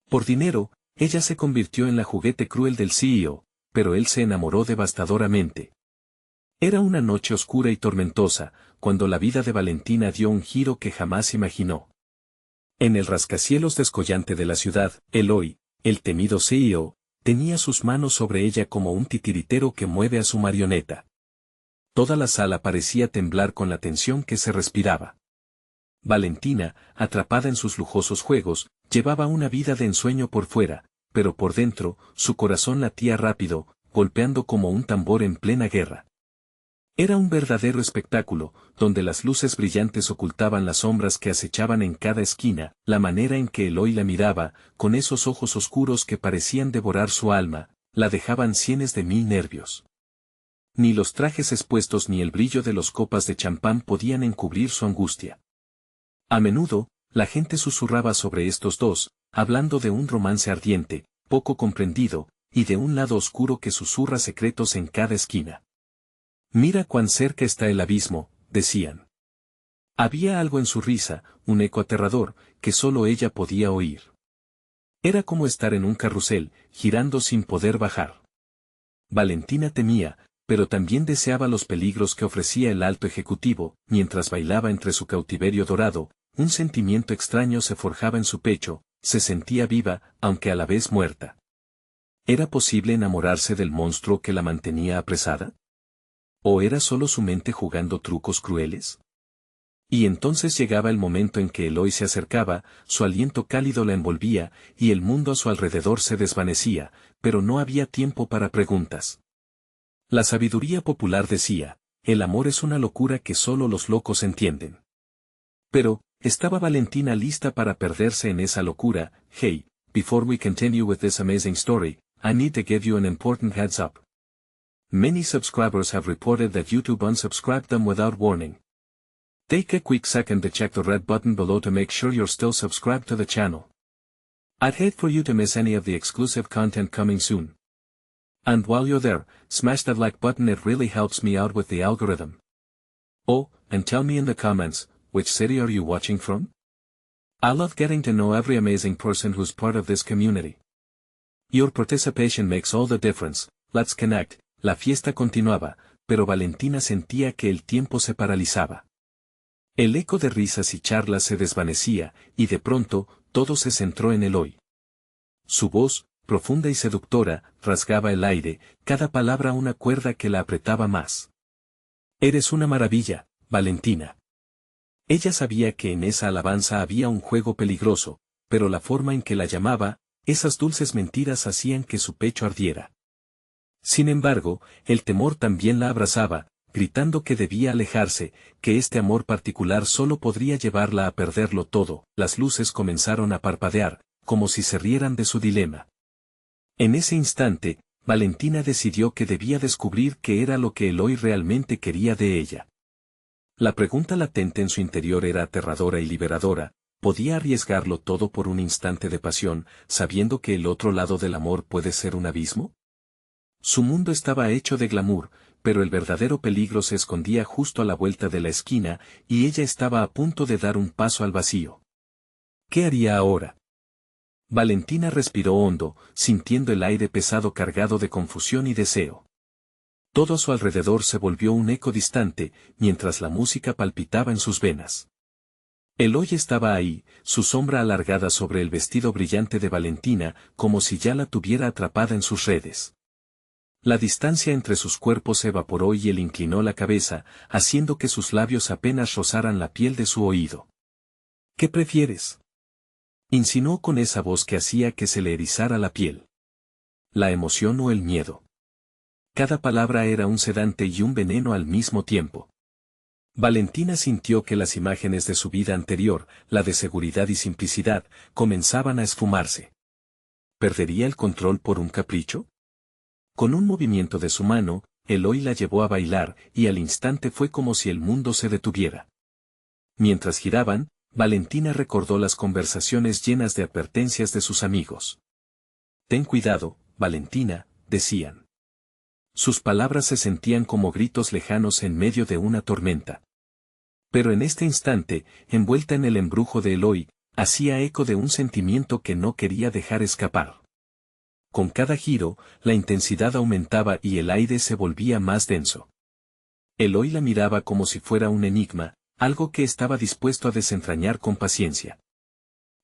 Por dinero, ella se convirtió en la juguete cruel del CEO, pero él se enamoró devastadoramente. Era una noche oscura y tormentosa, cuando la vida de Valentina dio un giro que jamás imaginó. En el rascacielos descollante de la ciudad, Eloy, el temido CEO, tenía sus manos sobre ella como un titiritero que mueve a su marioneta. Toda la sala parecía temblar con la tensión que se respiraba. Valentina, atrapada en sus lujosos juegos, llevaba una vida de ensueño por fuera, pero por dentro, su corazón latía rápido, golpeando como un tambor en plena guerra. Era un verdadero espectáculo, donde las luces brillantes ocultaban las sombras que acechaban en cada esquina, la manera en que Eloy la miraba, con esos ojos oscuros que parecían devorar su alma, la dejaban cienes de mil nervios. Ni los trajes expuestos ni el brillo de las copas de champán podían encubrir su angustia. A menudo, la gente susurraba sobre estos dos, hablando de un romance ardiente, poco comprendido, y de un lado oscuro que susurra secretos en cada esquina. Mira cuán cerca está el abismo, decían. Había algo en su risa, un eco aterrador, que solo ella podía oír. Era como estar en un carrusel, girando sin poder bajar. Valentina temía, pero también deseaba los peligros que ofrecía el alto ejecutivo, mientras bailaba entre su cautiverio dorado, un sentimiento extraño se forjaba en su pecho, se sentía viva, aunque a la vez muerta. ¿Era posible enamorarse del monstruo que la mantenía apresada? ¿O era solo su mente jugando trucos crueles? Y entonces llegaba el momento en que Eloy se acercaba, su aliento cálido la envolvía, y el mundo a su alrededor se desvanecía, pero no había tiempo para preguntas. La sabiduría popular decía, el amor es una locura que solo los locos entienden. Pero, ¿estaba Valentina lista para perderse en esa locura? Hey, before we continue with this amazing story, I need to give you an important heads up. Many subscribers have reported that YouTube unsubscribed them without warning. Take a quick second to check the red button below to make sure you're still subscribed to the channel. I'd hate for you to miss any of the exclusive content coming soon. And while you're there, smash that like button, it really helps me out with the algorithm. Oh, and tell me in the comments, which city are you watching from? I love getting to know every amazing person who's part of this community. Your participation makes all the difference. Let's connect. La fiesta continuaba, pero Valentina sentía que el tiempo se paralizaba. El eco de risas y charlas se desvanecía, y de pronto, todo se centró en Eloy. Su voz, profunda y seductora, rasgaba el aire, cada palabra una cuerda que la apretaba más. Eres una maravilla, Valentina. Ella sabía que en esa alabanza había un juego peligroso, pero la forma en que la llamaba, esas dulces mentiras hacían que su pecho ardiera. Sin embargo, el temor también la abrazaba, gritando que debía alejarse, que este amor particular solo podría llevarla a perderlo todo. Las luces comenzaron a parpadear, como si se rieran de su dilema. En ese instante, Valentina decidió que debía descubrir qué era lo que Eloy realmente quería de ella. La pregunta latente en su interior era aterradora y liberadora. ¿Podía arriesgarlo todo por un instante de pasión, sabiendo que el otro lado del amor puede ser un abismo? Su mundo estaba hecho de glamour, pero el verdadero peligro se escondía justo a la vuelta de la esquina, y ella estaba a punto de dar un paso al vacío. ¿Qué haría ahora? Valentina respiró hondo, sintiendo el aire pesado cargado de confusión y deseo. Todo a su alrededor se volvió un eco distante, mientras la música palpitaba en sus venas. Eloy estaba ahí, su sombra alargada sobre el vestido brillante de Valentina, como si ya la tuviera atrapada en sus redes. La distancia entre sus cuerpos se evaporó y él inclinó la cabeza, haciendo que sus labios apenas rozaran la piel de su oído. ¿Qué prefieres?, insinuó con esa voz que hacía que se le erizara la piel. ¿La emoción o el miedo? Cada palabra era un sedante y un veneno al mismo tiempo. Valentina sintió que las imágenes de su vida anterior, la de seguridad y simplicidad, comenzaban a esfumarse. ¿Perdería el control por un capricho? Con un movimiento de su mano, Eloy la llevó a bailar, y al instante fue como si el mundo se detuviera. Mientras giraban, Valentina recordó las conversaciones llenas de advertencias de sus amigos. Ten cuidado, Valentina, decían. Sus palabras se sentían como gritos lejanos en medio de una tormenta. Pero en este instante, envuelta en el embrujo de Eloy, hacía eco de un sentimiento que no quería dejar escapar. Con cada giro, la intensidad aumentaba y el aire se volvía más denso. Eloy la miraba como si fuera un enigma, algo que estaba dispuesto a desentrañar con paciencia.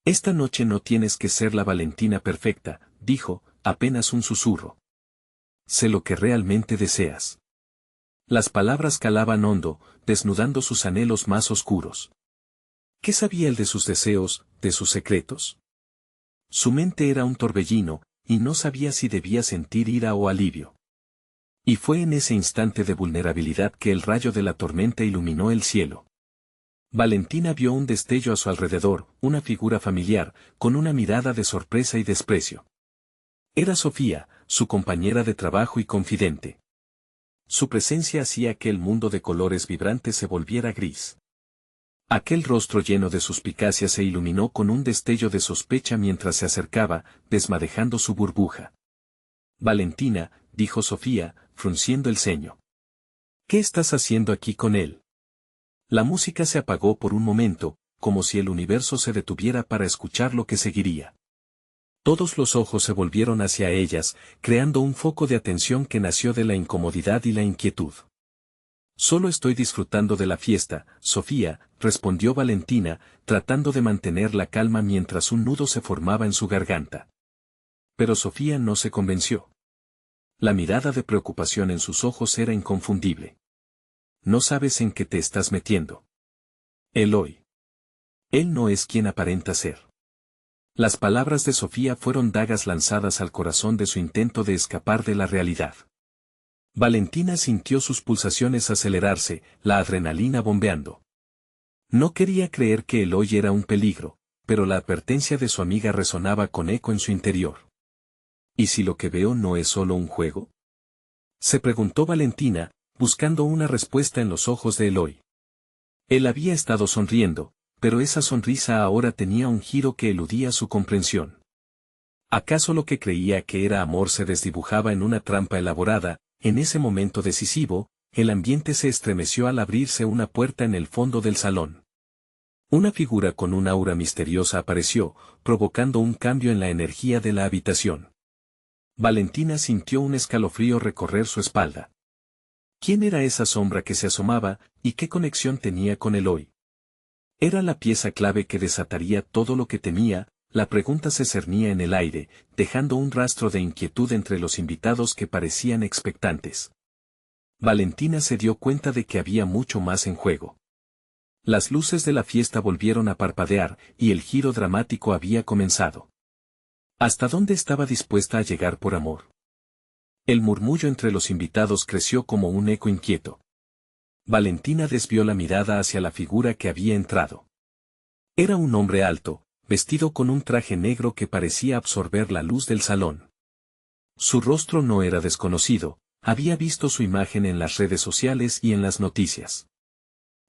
Esta noche no tienes que ser la Valentina perfecta, dijo, apenas un susurro. Sé lo que realmente deseas. Las palabras calaban hondo, desnudando sus anhelos más oscuros. ¿Qué sabía él de sus deseos, de sus secretos? Su mente era un torbellino, y no sabía si debía sentir ira o alivio. Y fue en ese instante de vulnerabilidad que el rayo de la tormenta iluminó el cielo. Valentina vio un destello a su alrededor, una figura familiar, con una mirada de sorpresa y desprecio. Era Sofía, su compañera de trabajo y confidente. Su presencia hacía que el mundo de colores vibrantes se volviera gris. Aquel rostro lleno de suspicacia se iluminó con un destello de sospecha mientras se acercaba, desmadejando su burbuja. Valentina, dijo Sofía, frunciendo el ceño. ¿Qué estás haciendo aquí con él? La música se apagó por un momento, como si el universo se detuviera para escuchar lo que seguiría. Todos los ojos se volvieron hacia ellas, creando un foco de atención que nació de la incomodidad y la inquietud. Solo estoy disfrutando de la fiesta, Sofía, respondió Valentina, tratando de mantener la calma mientras un nudo se formaba en su garganta. Pero Sofía no se convenció. La mirada de preocupación en sus ojos era inconfundible. No sabes en qué te estás metiendo. Eloy. Él no es quien aparenta ser. Las palabras de Sofía fueron dagas lanzadas al corazón de su intento de escapar de la realidad. Valentina sintió sus pulsaciones acelerarse, la adrenalina bombeando. No quería creer que Eloy era un peligro, pero la advertencia de su amiga resonaba con eco en su interior. ¿Y si lo que veo no es solo un juego? Se preguntó Valentina, buscando una respuesta en los ojos de Eloy. Él había estado sonriendo, pero esa sonrisa ahora tenía un giro que eludía su comprensión. ¿Acaso lo que creía que era amor se desdibujaba en una trampa elaborada? En ese momento decisivo, el ambiente se estremeció al abrirse una puerta en el fondo del salón. Una figura con un aura misteriosa apareció, provocando un cambio en la energía de la habitación. Valentina sintió un escalofrío recorrer su espalda. ¿Quién era esa sombra que se asomaba, y qué conexión tenía con Eloy? Era la pieza clave que desataría todo lo que temía. La pregunta se cernía en el aire, dejando un rastro de inquietud entre los invitados que parecían expectantes. Valentina se dio cuenta de que había mucho más en juego. Las luces de la fiesta volvieron a parpadear, y el giro dramático había comenzado. ¿Hasta dónde estaba dispuesta a llegar por amor? El murmullo entre los invitados creció como un eco inquieto. Valentina desvió la mirada hacia la figura que había entrado. Era un hombre alto, vestido con un traje negro que parecía absorber la luz del salón. Su rostro no era desconocido, había visto su imagen en las redes sociales y en las noticias.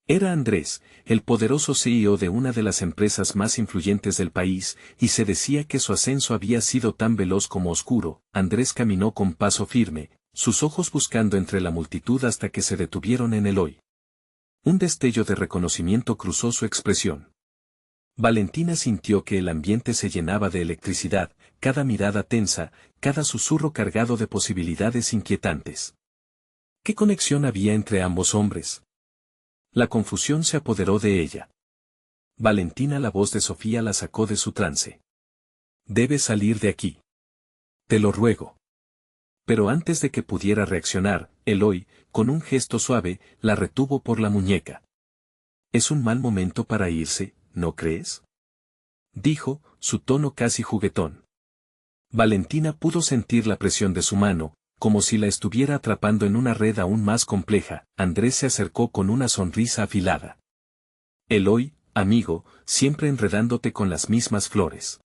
Era Andrés, el poderoso CEO de una de las empresas más influyentes del país, y se decía que su ascenso había sido tan veloz como oscuro. Andrés caminó con paso firme, sus ojos buscando entre la multitud hasta que se detuvieron en Eloy. Un destello de reconocimiento cruzó su expresión. Valentina sintió que el ambiente se llenaba de electricidad, cada mirada tensa, cada susurro cargado de posibilidades inquietantes. ¿Qué conexión había entre ambos hombres? La confusión se apoderó de ella. Valentina, la voz de Sofía la sacó de su trance. Debes salir de aquí. Te lo ruego. Pero antes de que pudiera reaccionar, Eloy, con un gesto suave, la retuvo por la muñeca. Es un mal momento para irse, ¿no crees? Dijo, su tono casi juguetón. Valentina pudo sentir la presión de su mano, como si la estuviera atrapando en una red aún más compleja. Andrés se acercó con una sonrisa afilada. Eloy, amigo, siempre enredándote con las mismas flores.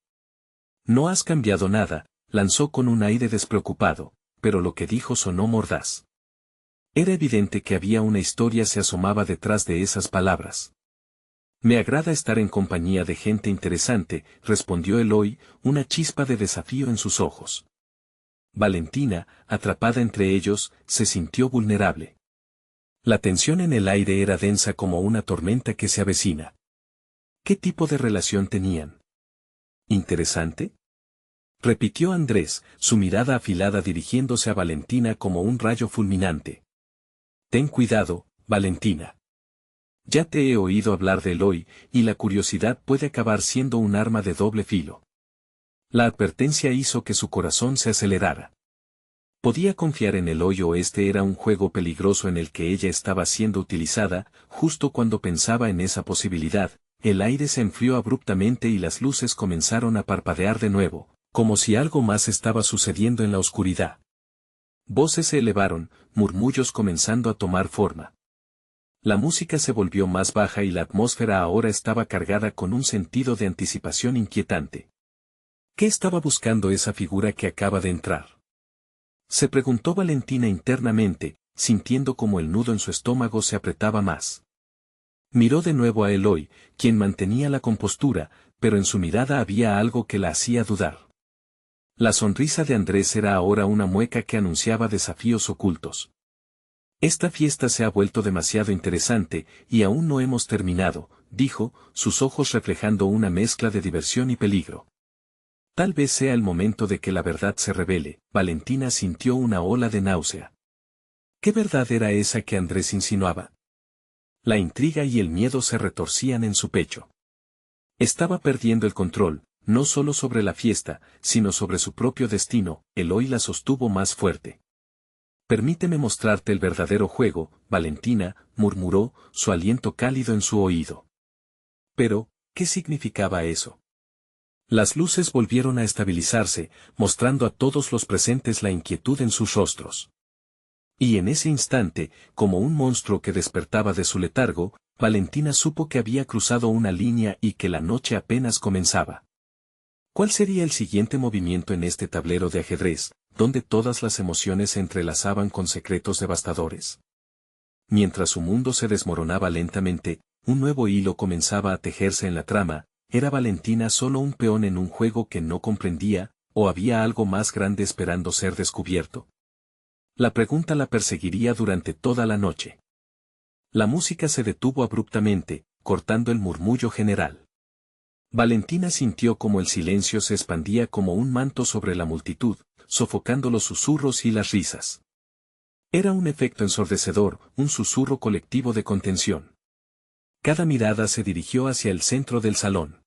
No has cambiado nada, lanzó con un aire despreocupado, pero lo que dijo sonó mordaz. Era evidente que había una historia se asomaba detrás de esas palabras. Me agrada estar en compañía de gente interesante, respondió Eloy, una chispa de desafío en sus ojos. Valentina, atrapada entre ellos, se sintió vulnerable. La tensión en el aire era densa como una tormenta que se avecina. ¿Qué tipo de relación tenían? ¿Interesante? Repitió Andrés, su mirada afilada dirigiéndose a Valentina como un rayo fulminante. Ten cuidado, Valentina. Ya te he oído hablar de Eloy, y la curiosidad puede acabar siendo un arma de doble filo. La advertencia hizo que su corazón se acelerara. ¿Podía confiar en Eloy o este era un juego peligroso en el que ella estaba siendo utilizada? Justo cuando pensaba en esa posibilidad, el aire se enfrió abruptamente y las luces comenzaron a parpadear de nuevo, como si algo más estaba sucediendo en la oscuridad. Voces se elevaron, murmullos comenzando a tomar forma. La música se volvió más baja y la atmósfera ahora estaba cargada con un sentido de anticipación inquietante. ¿Qué estaba buscando esa figura que acaba de entrar? Se preguntó Valentina internamente, sintiendo como el nudo en su estómago se apretaba más. Miró de nuevo a Eloy, quien mantenía la compostura, pero en su mirada había algo que la hacía dudar. La sonrisa de Andrés era ahora una mueca que anunciaba desafíos ocultos. Esta fiesta se ha vuelto demasiado interesante, y aún no hemos terminado, dijo, sus ojos reflejando una mezcla de diversión y peligro. Tal vez sea el momento de que la verdad se revele. Valentina sintió una ola de náusea. ¿Qué verdad era esa que Andrés insinuaba? La intriga y el miedo se retorcían en su pecho. Estaba perdiendo el control, no solo sobre la fiesta, sino sobre su propio destino. Eloy la sostuvo más fuerte. Permíteme mostrarte el verdadero juego, Valentina, murmuró, su aliento cálido en su oído. Pero, ¿qué significaba eso? Las luces volvieron a estabilizarse, mostrando a todos los presentes la inquietud en sus rostros. Y en ese instante, como un monstruo que despertaba de su letargo, Valentina supo que había cruzado una línea y que la noche apenas comenzaba. ¿Cuál sería el siguiente movimiento en este tablero de ajedrez, donde todas las emociones se entrelazaban con secretos devastadores? Mientras su mundo se desmoronaba lentamente, un nuevo hilo comenzaba a tejerse en la trama. ¿Era Valentina solo un peón en un juego que no comprendía, o había algo más grande esperando ser descubierto? La pregunta la perseguiría durante toda la noche. La música se detuvo abruptamente, cortando el murmullo general. Valentina sintió como el silencio se expandía como un manto sobre la multitud, sofocando los susurros y las risas. Era un efecto ensordecedor, un susurro colectivo de contención. Cada mirada se dirigió hacia el centro del salón.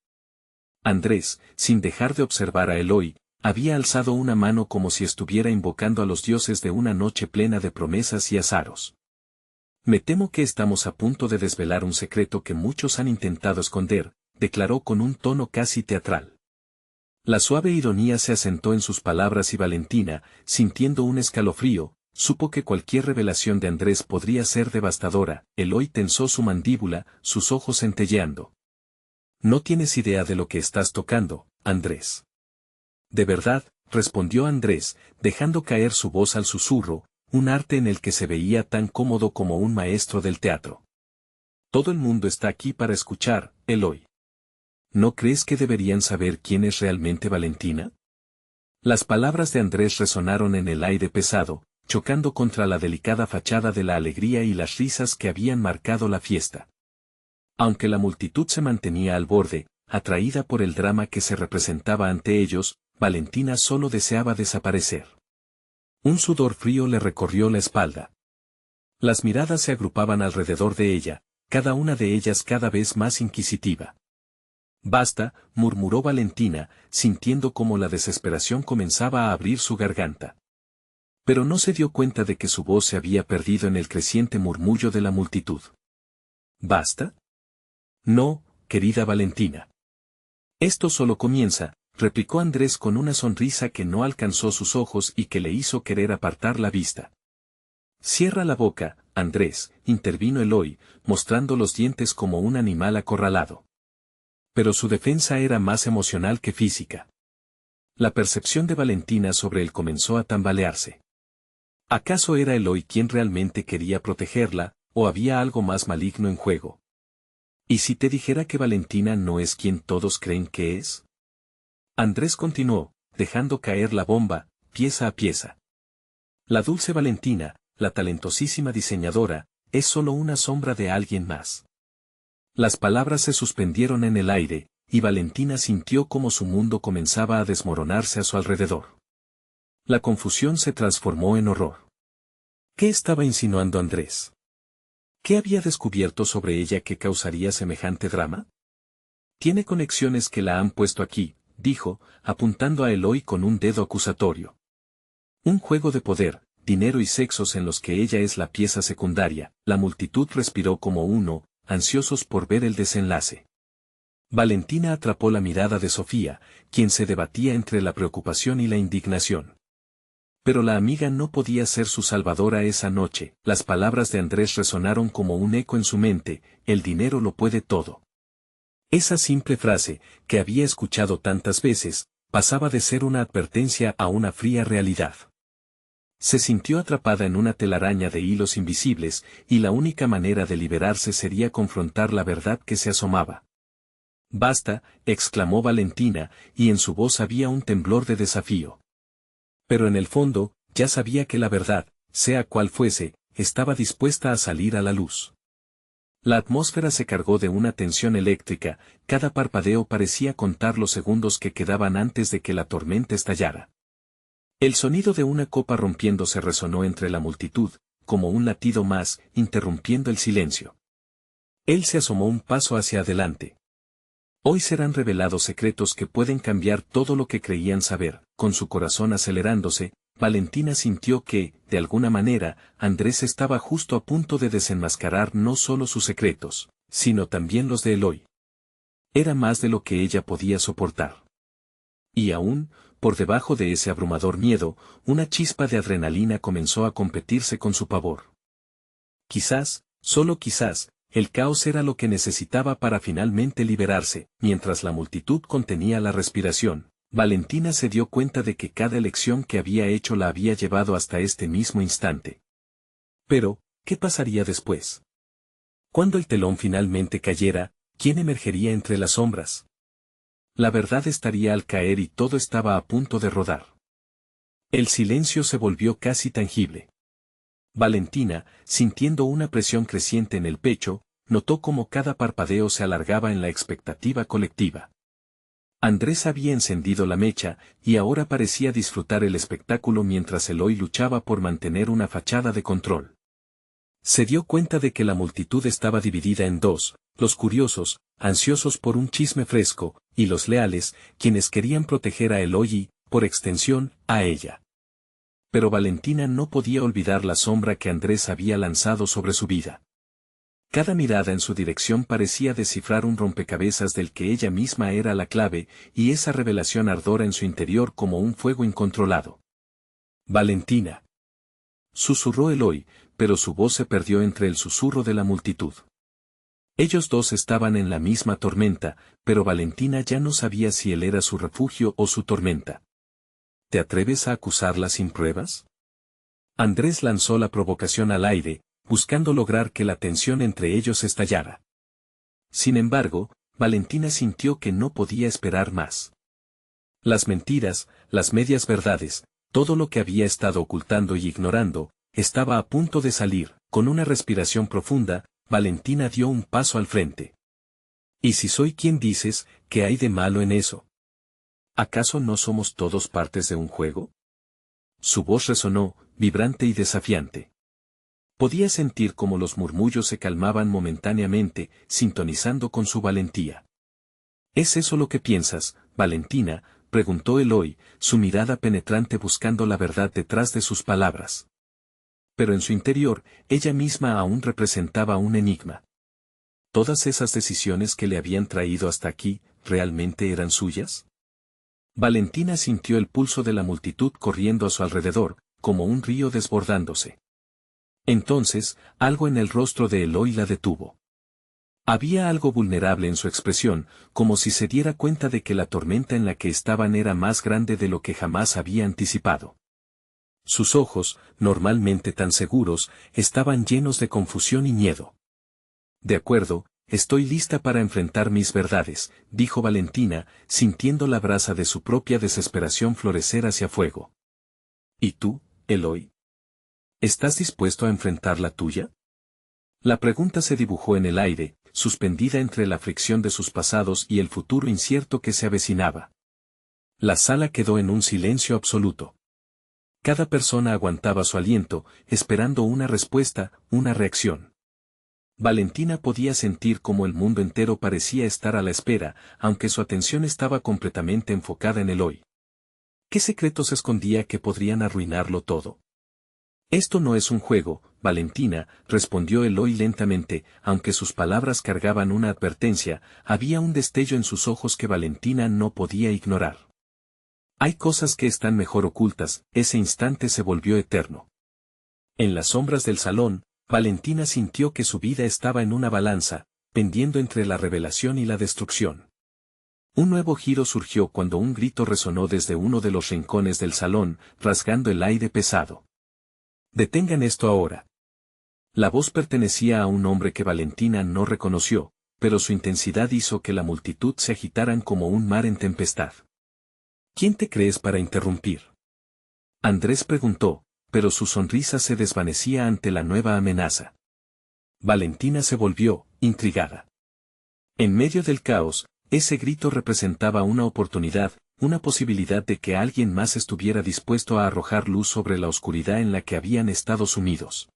Andrés, sin dejar de observar a Eloy, había alzado una mano como si estuviera invocando a los dioses de una noche plena de promesas y azaros. Me temo que estamos a punto de desvelar un secreto que muchos han intentado esconder, declaró con un tono casi teatral. La suave ironía se asentó en sus palabras y Valentina, sintiendo un escalofrío, supo que cualquier revelación de Andrés podría ser devastadora. Eloy tensó su mandíbula, sus ojos centelleando. No tienes idea de lo que estás tocando, Andrés. De verdad, respondió Andrés, dejando caer su voz al susurro, un arte en el que se veía tan cómodo como un maestro del teatro. Todo el mundo está aquí para escuchar, Eloy. ¿No crees que deberían saber quién es realmente Valentina? Las palabras de Andrés resonaron en el aire pesado, chocando contra la delicada fachada de la alegría y las risas que habían marcado la fiesta. Aunque la multitud se mantenía al borde, atraída por el drama que se representaba ante ellos, Valentina solo deseaba desaparecer. Un sudor frío le recorrió la espalda. Las miradas se agrupaban alrededor de ella, cada una de ellas cada vez más inquisitiva. Basta, murmuró Valentina, sintiendo como la desesperación comenzaba a abrir su garganta. Pero no se dio cuenta de que su voz se había perdido en el creciente murmullo de la multitud. ¿Basta? No, querida Valentina. Esto solo comienza, replicó Andrés con una sonrisa que no alcanzó sus ojos y que le hizo querer apartar la vista. Cierra la boca, Andrés, intervino Eloy, mostrando los dientes como un animal acorralado. Pero su defensa era más emocional que física. La percepción de Valentina sobre él comenzó a tambalearse. ¿Acaso era Eloy quien realmente quería protegerla, o había algo más maligno en juego? ¿Y si te dijera que Valentina no es quien todos creen que es? Andrés continuó, dejando caer la bomba, pieza a pieza. La dulce Valentina, la talentosísima diseñadora, es solo una sombra de alguien más. Las palabras se suspendieron en el aire, y Valentina sintió como su mundo comenzaba a desmoronarse a su alrededor. La confusión se transformó en horror. ¿Qué estaba insinuando Andrés? ¿Qué había descubierto sobre ella que causaría semejante drama? Tiene conexiones que la han puesto aquí, dijo, apuntando a Eloy con un dedo acusatorio. Un juego de poder, dinero y sexos en los que ella es la pieza secundaria. La multitud respiró como uno, ansiosos por ver el desenlace. Valentina atrapó la mirada de Sofía, quien se debatía entre la preocupación y la indignación. Pero la amiga no podía ser su salvadora esa noche. Las palabras de Andrés resonaron como un eco en su mente: el dinero lo puede todo. Esa simple frase, que había escuchado tantas veces, pasaba de ser una advertencia a una fría realidad. Se sintió atrapada en una telaraña de hilos invisibles, y la única manera de liberarse sería confrontar la verdad que se asomaba. «Basta», exclamó Valentina, y en su voz había un temblor de desafío. Pero en el fondo, ya sabía que la verdad, sea cual fuese, estaba dispuesta a salir a la luz. La atmósfera se cargó de una tensión eléctrica, cada parpadeo parecía contar los segundos que quedaban antes de que la tormenta estallara. El sonido de una copa rompiéndose resonó entre la multitud, como un latido más, interrumpiendo el silencio. Él se asomó un paso hacia adelante. Hoy serán revelados secretos que pueden cambiar todo lo que creían saber. Con su corazón acelerándose, Valentina sintió que, de alguna manera, Andrés estaba justo a punto de desenmascarar no solo sus secretos, sino también los de Eloy. Era más de lo que ella podía soportar. Y aún, por debajo de ese abrumador miedo, una chispa de adrenalina comenzó a competirse con su pavor. Quizás, solo quizás, el caos era lo que necesitaba para finalmente liberarse. Mientras la multitud contenía la respiración, Valentina se dio cuenta de que cada elección que había hecho la había llevado hasta este mismo instante. Pero, ¿qué pasaría después? Cuando el telón finalmente cayera, ¿quién emergería entre las sombras? La verdad estaría al caer y todo estaba a punto de rodar. El silencio se volvió casi tangible. Valentina, sintiendo una presión creciente en el pecho, notó cómo cada parpadeo se alargaba en la expectativa colectiva. Andrés había encendido la mecha, y ahora parecía disfrutar el espectáculo mientras Eloy luchaba por mantener una fachada de control. Se dio cuenta de que la multitud estaba dividida en dos: los curiosos, ansiosos por un chisme fresco, y los leales, quienes querían proteger a Eloy y, por extensión, a ella. Pero Valentina no podía olvidar la sombra que Andrés había lanzado sobre su vida. Cada mirada en su dirección parecía descifrar un rompecabezas del que ella misma era la clave, y esa revelación ardora en su interior como un fuego incontrolado. «Valentina», susurró Eloy, pero su voz se perdió entre el susurro de la multitud. Ellos dos estaban en la misma tormenta, pero Valentina ya no sabía si él era su refugio o su tormenta. ¿Te atreves a acusarla sin pruebas? Andrés lanzó la provocación al aire, buscando lograr que la tensión entre ellos estallara. Sin embargo, Valentina sintió que no podía esperar más. Las mentiras, las medias verdades, todo lo que había estado ocultando y ignorando, estaba a punto de salir. Con una respiración profunda, Valentina dio un paso al frente. ¿Y si soy quien dices, qué hay de malo en eso? ¿Acaso no somos todos partes de un juego? Su voz resonó, vibrante y desafiante. Podía sentir cómo los murmullos se calmaban momentáneamente, sintonizando con su valentía. ¿Es eso lo que piensas, Valentina?, preguntó Eloy, su mirada penetrante buscando la verdad detrás de sus palabras. Pero en su interior, ella misma aún representaba un enigma. ¿Todas esas decisiones que le habían traído hasta aquí, realmente eran suyas? Valentina sintió el pulso de la multitud corriendo a su alrededor, como un río desbordándose. Entonces, algo en el rostro de Eloy la detuvo. Había algo vulnerable en su expresión, como si se diera cuenta de que la tormenta en la que estaban era más grande de lo que jamás había anticipado. Sus ojos, normalmente tan seguros, estaban llenos de confusión y miedo. «De acuerdo, estoy lista para enfrentar mis verdades», dijo Valentina, sintiendo la brasa de su propia desesperación florecer hacia fuego. «¿Y tú, Eloy? ¿Estás dispuesto a enfrentar la tuya?». La pregunta se dibujó en el aire, suspendida entre la fricción de sus pasados y el futuro incierto que se avecinaba. La sala quedó en un silencio absoluto. Cada persona aguantaba su aliento, esperando una respuesta, una reacción. Valentina podía sentir cómo el mundo entero parecía estar a la espera, aunque su atención estaba completamente enfocada en el hoy. ¿Qué secretos escondía que podrían arruinarlo todo? Esto no es un juego, Valentina, respondió Eloy lentamente, aunque sus palabras cargaban una advertencia, había un destello en sus ojos que Valentina no podía ignorar. Hay cosas que están mejor ocultas, ese instante se volvió eterno. En las sombras del salón, Valentina sintió que su vida estaba en una balanza, pendiendo entre la revelación y la destrucción. Un nuevo giro surgió cuando un grito resonó desde uno de los rincones del salón, rasgando el aire pesado. «Detengan esto ahora». La voz pertenecía a un hombre que Valentina no reconoció, pero su intensidad hizo que la multitud se agitaran como un mar en tempestad. «¿Quién te crees para interrumpir?». Andrés preguntó, pero su sonrisa se desvanecía ante la nueva amenaza. Valentina se volvió, intrigada. En medio del caos, ese grito representaba una oportunidad, una posibilidad de que alguien más estuviera dispuesto a arrojar luz sobre la oscuridad en la que habían estado sumidos.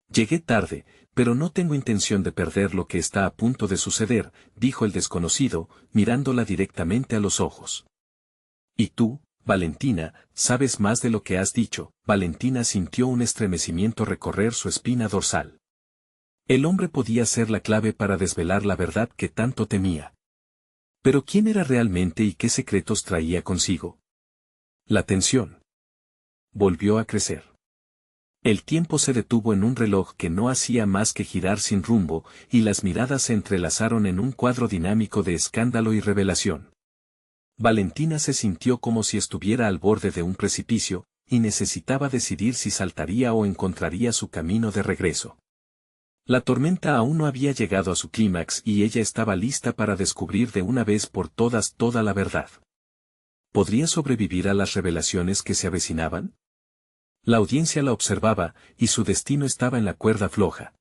«Llegué tarde, pero no tengo intención de perder lo que está a punto de suceder», dijo el desconocido, mirándola directamente a los ojos. «¿Y tú, Valentina, sabes más de lo que has dicho?» Valentina sintió un estremecimiento recorrer su espina dorsal. El hombre podía ser la clave para desvelar la verdad que tanto temía. Pero ¿quién era realmente y qué secretos traía consigo? La tensión volvió a crecer. El tiempo se detuvo en un reloj que no hacía más que girar sin rumbo, y las miradas se entrelazaron en un cuadro dinámico de escándalo y revelación. Valentina se sintió como si estuviera al borde de un precipicio, y necesitaba decidir si saltaría o encontraría su camino de regreso. La tormenta aún no había llegado a su clímax y ella estaba lista para descubrir de una vez por todas toda la verdad. ¿Podría sobrevivir a las revelaciones que se avecinaban? La audiencia la observaba, y su destino estaba en la cuerda floja.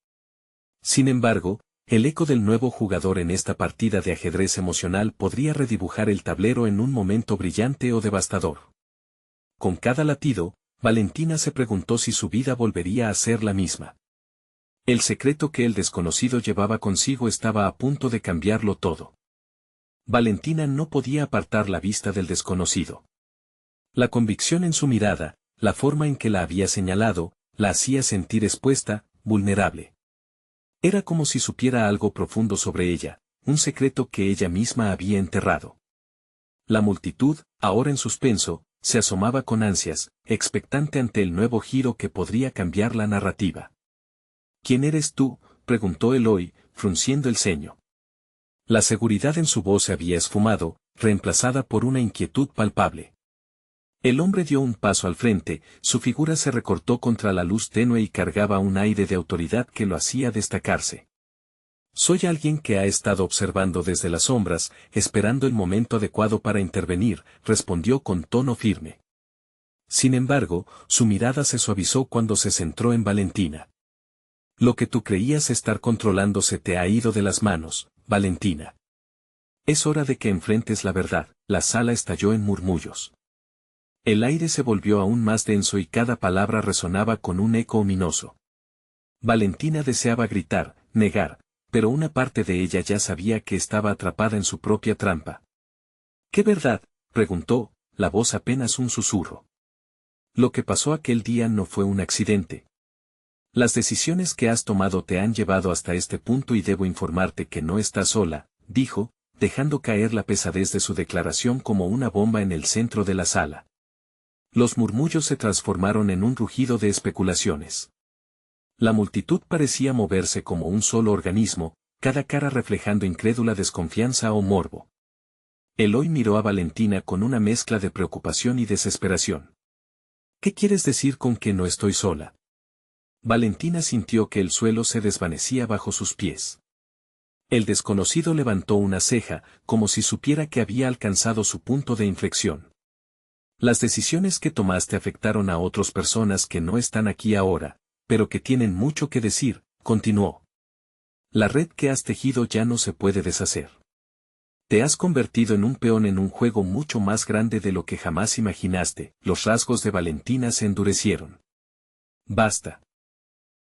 Sin embargo, el eco del nuevo jugador en esta partida de ajedrez emocional podría redibujar el tablero en un momento brillante o devastador. Con cada latido, Valentina se preguntó si su vida volvería a ser la misma. El secreto que el desconocido llevaba consigo estaba a punto de cambiarlo todo. Valentina no podía apartar la vista del desconocido. La convicción en su mirada, la forma en que la había señalado, la hacía sentir expuesta, vulnerable. Era como si supiera algo profundo sobre ella, un secreto que ella misma había enterrado. La multitud, ahora en suspenso, se asomaba con ansias, expectante ante el nuevo giro que podría cambiar la narrativa. «¿Quién eres tú?», preguntó Eloy, frunciendo el ceño. La seguridad en su voz se había esfumado, reemplazada por una inquietud palpable. El hombre dio un paso al frente, su figura se recortó contra la luz tenue y cargaba un aire de autoridad que lo hacía destacarse. «Soy alguien que ha estado observando desde las sombras, esperando el momento adecuado para intervenir», respondió con tono firme. Sin embargo, su mirada se suavizó cuando se centró en Valentina. «Lo que tú creías estar controlando se te ha ido de las manos, Valentina. Es hora de que enfrentes la verdad». La sala estalló en murmullos. El aire se volvió aún más denso y cada palabra resonaba con un eco ominoso. Valentina deseaba gritar, negar, pero una parte de ella ya sabía que estaba atrapada en su propia trampa. «¿Qué verdad?», preguntó, la voz apenas un susurro. «Lo que pasó aquel día no fue un accidente. Las decisiones que has tomado te han llevado hasta este punto y debo informarte que no estás sola», dijo, dejando caer la pesadez de su declaración como una bomba en el centro de la sala. Los murmullos se transformaron en un rugido de especulaciones. La multitud parecía moverse como un solo organismo, cada cara reflejando incrédula desconfianza o morbo. Eloy miró a Valentina con una mezcla de preocupación y desesperación. «¿Qué quieres decir con que no estoy sola?». Valentina sintió que el suelo se desvanecía bajo sus pies. El desconocido levantó una ceja, como si supiera que había alcanzado su punto de inflexión. «Las decisiones que tomaste afectaron a otras personas que no están aquí ahora, pero que tienen mucho que decir», continuó. La red que has tejido ya no se puede deshacer. Te has convertido en un peón en un juego mucho más grande de lo que jamás imaginaste. Los rasgos de Valentina se endurecieron. Basta.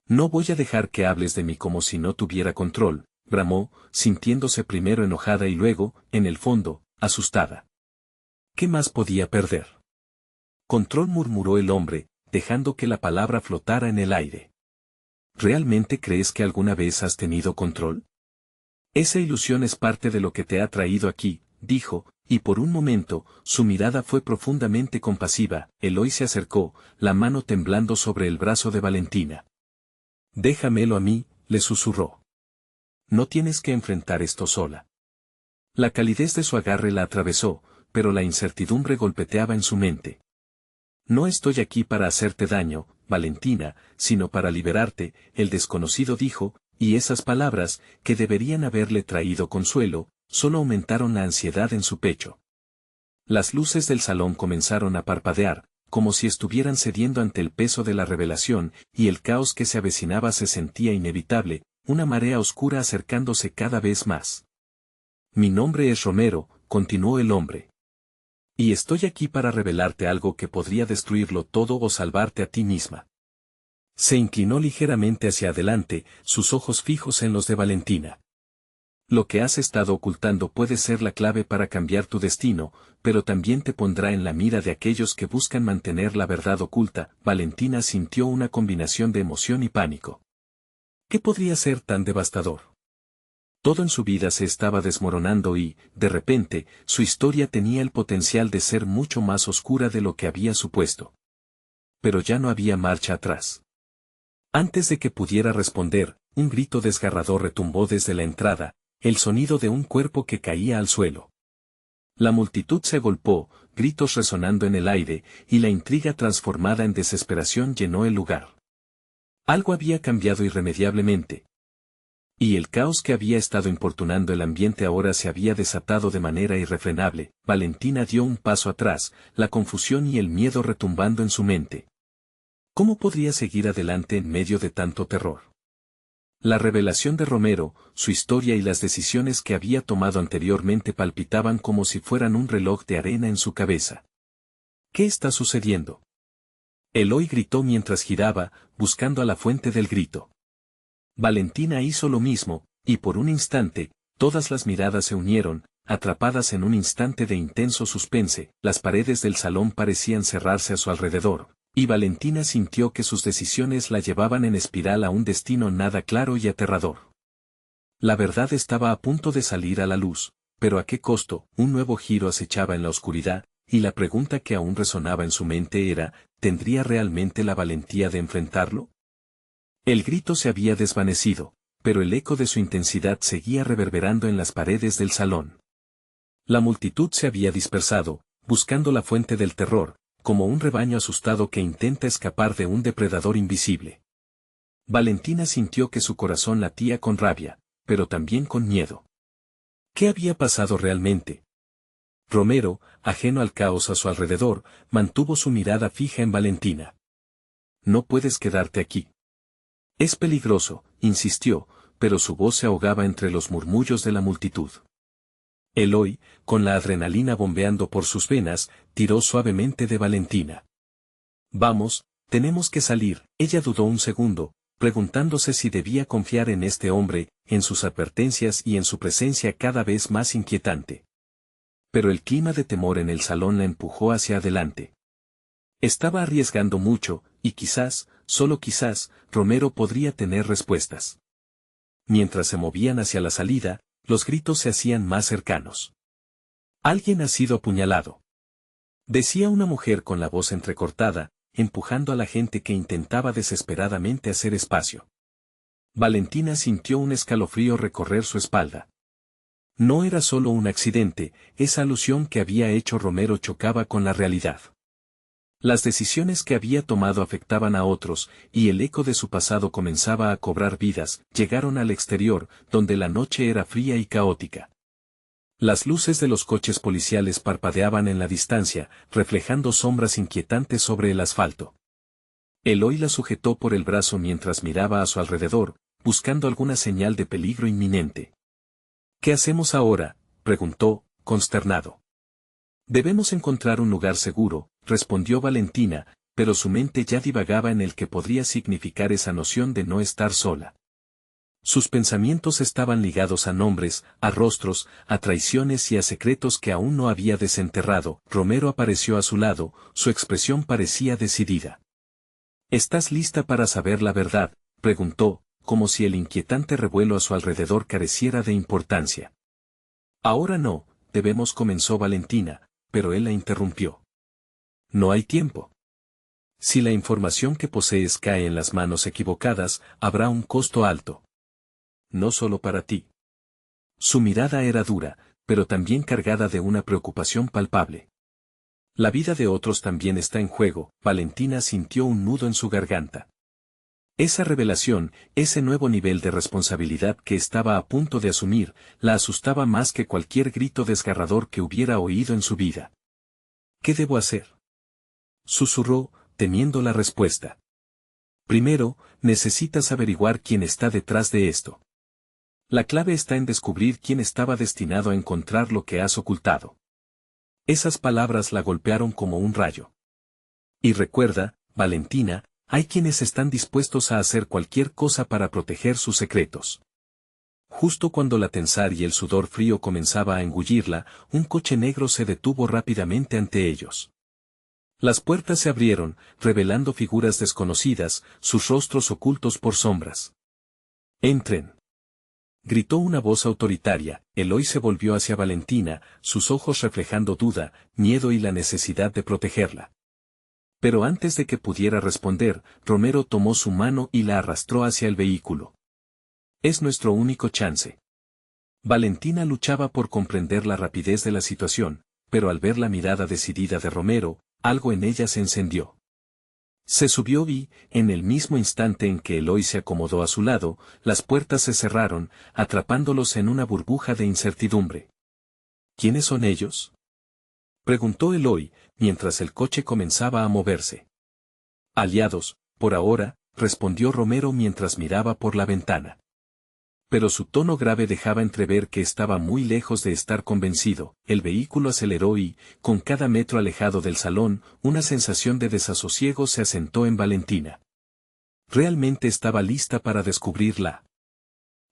No voy a dejar que hables de mí como si no tuviera control, bramó, sintiéndose primero enojada y luego, en el fondo, asustada. ¿Qué más podía perder? Control, murmuró el hombre, dejando que la palabra flotara en el aire. ¿Realmente crees que alguna vez has tenido control? Esa ilusión es parte de lo que te ha traído aquí, dijo, y por un momento, su mirada fue profundamente compasiva. Eloy se acercó, la mano temblando sobre el brazo de Valentina. Déjamelo a mí, le susurró. No tienes que enfrentar esto sola. La calidez de su agarre la atravesó, pero la incertidumbre golpeteaba en su mente. No estoy aquí para hacerte daño, Valentina, sino para liberarte, el desconocido dijo, y esas palabras, que deberían haberle traído consuelo, solo aumentaron la ansiedad en su pecho. Las luces del salón comenzaron a parpadear, como si estuvieran cediendo ante el peso de la revelación, y el caos que se avecinaba se sentía inevitable, una marea oscura acercándose cada vez más. Mi nombre es Romero, continuó el hombre. Y estoy aquí para revelarte algo que podría destruirlo todo o salvarte a ti misma. Se inclinó ligeramente hacia adelante, sus ojos fijos en los de Valentina. Lo que has estado ocultando puede ser la clave para cambiar tu destino, pero también te pondrá en la mira de aquellos que buscan mantener la verdad oculta. Valentina sintió una combinación de emoción y pánico. ¿Qué podría ser tan devastador? Todo en su vida se estaba desmoronando y, de repente, su historia tenía el potencial de ser mucho más oscura de lo que había supuesto. Pero ya no había marcha atrás. Antes de que pudiera responder, un grito desgarrador retumbó desde la entrada, el sonido de un cuerpo que caía al suelo. La multitud se agolpó, gritos resonando en el aire, y la intriga transformada en desesperación llenó el lugar. Algo había cambiado irremediablemente. Y el caos que había estado importunando el ambiente ahora se había desatado de manera irrefrenable. Valentina dio un paso atrás, la confusión y el miedo retumbando en su mente. ¿Cómo podría seguir adelante en medio de tanto terror? La revelación de Romero, su historia y las decisiones que había tomado anteriormente palpitaban como si fueran un reloj de arena en su cabeza. ¿Qué está sucediendo? Eloy gritó mientras giraba, buscando a la fuente del grito. Valentina hizo lo mismo, y por un instante, todas las miradas se unieron, atrapadas en un instante de intenso suspense. Las paredes del salón parecían cerrarse a su alrededor, y Valentina sintió que sus decisiones la llevaban en espiral a un destino nada claro y aterrador. La verdad estaba a punto de salir a la luz, pero ¿a qué costo? Un nuevo giro acechaba en la oscuridad, y la pregunta que aún resonaba en su mente era, ¿tendría realmente la valentía de enfrentarlo? El grito se había desvanecido, pero el eco de su intensidad seguía reverberando en las paredes del salón. La multitud se había dispersado, buscando la fuente del terror, como un rebaño asustado que intenta escapar de un depredador invisible. Valentina sintió que su corazón latía con rabia, pero también con miedo. ¿Qué había pasado realmente? Romero, ajeno al caos a su alrededor, mantuvo su mirada fija en Valentina. No puedes quedarte aquí. Es peligroso, insistió, pero su voz se ahogaba entre los murmullos de la multitud. Eloy, con la adrenalina bombeando por sus venas, tiró suavemente de Valentina. Vamos, tenemos que salir. Ella dudó un segundo, preguntándose si debía confiar en este hombre, en sus advertencias y en su presencia cada vez más inquietante. Pero el clima de temor en el salón la empujó hacia adelante. Estaba arriesgando mucho, y quizás, solo quizás, Romero podría tener respuestas. Mientras se movían hacia la salida, los gritos se hacían más cercanos. Alguien ha sido apuñalado. Decía una mujer con la voz entrecortada, empujando a la gente que intentaba desesperadamente hacer espacio. Valentina sintió un escalofrío recorrer su espalda. No era solo un accidente, esa alusión que había hecho Romero chocaba con la realidad. Las decisiones que había tomado afectaban a otros, y el eco de su pasado comenzaba a cobrar vidas. Llegaron al exterior, donde la noche era fría y caótica. Las luces de los coches policiales parpadeaban en la distancia, reflejando sombras inquietantes sobre el asfalto. Eloy la sujetó por el brazo mientras miraba a su alrededor, buscando alguna señal de peligro inminente. ¿Qué hacemos ahora?, preguntó, consternado. Debemos encontrar un lugar seguro, respondió Valentina, pero su mente ya divagaba en el que podría significar esa noción de no estar sola. Sus pensamientos estaban ligados a nombres, a rostros, a traiciones y a secretos que aún no había desenterrado. Romero apareció a su lado, su expresión parecía decidida. ¿Estás lista para saber la verdad?, preguntó, como si el inquietante revuelo a su alrededor careciera de importancia. Ahora no, comenzó Valentina, pero él la interrumpió. No hay tiempo. Si la información que posees cae en las manos equivocadas, habrá un costo alto. No solo para ti. Su mirada era dura, pero también cargada de una preocupación palpable. La vida de otros también está en juego. Valentina sintió un nudo en su garganta. Esa revelación, ese nuevo nivel de responsabilidad que estaba a punto de asumir, la asustaba más que cualquier grito desgarrador que hubiera oído en su vida. ¿Qué debo hacer?, susurró, temiendo la respuesta. Primero, necesitas averiguar quién está detrás de esto. La clave está en descubrir quién estaba destinado a encontrar lo que has ocultado. Esas palabras la golpearon como un rayo. Y recuerda, Valentina, hay quienes están dispuestos a hacer cualquier cosa para proteger sus secretos. Justo cuando la tensar y el sudor frío comenzaba a engullirla, un coche negro se detuvo rápidamente ante ellos. Las puertas se abrieron, revelando figuras desconocidas, sus rostros ocultos por sombras. «¡Entren!», gritó una voz autoritaria. Eloy se volvió hacia Valentina, sus ojos reflejando duda, miedo y la necesidad de protegerla. Pero antes de que pudiera responder, Romero tomó su mano y la arrastró hacia el vehículo. «Es nuestro único chance». Valentina luchaba por comprender la rapidez de la situación, pero al ver la mirada decidida de Romero, algo en ella se encendió. Se subió y, en el mismo instante en que Eloy se acomodó a su lado, las puertas se cerraron, atrapándolos en una burbuja de incertidumbre. «¿Quiénes son ellos?», preguntó Eloy, mientras el coche comenzaba a moverse. «Aliados, por ahora», respondió Romero mientras miraba por la ventana. Pero su tono grave dejaba entrever que estaba muy lejos de estar convencido. El vehículo aceleró y, con cada metro alejado del salón, una sensación de desasosiego se asentó en Valentina. Realmente estaba lista para descubrir la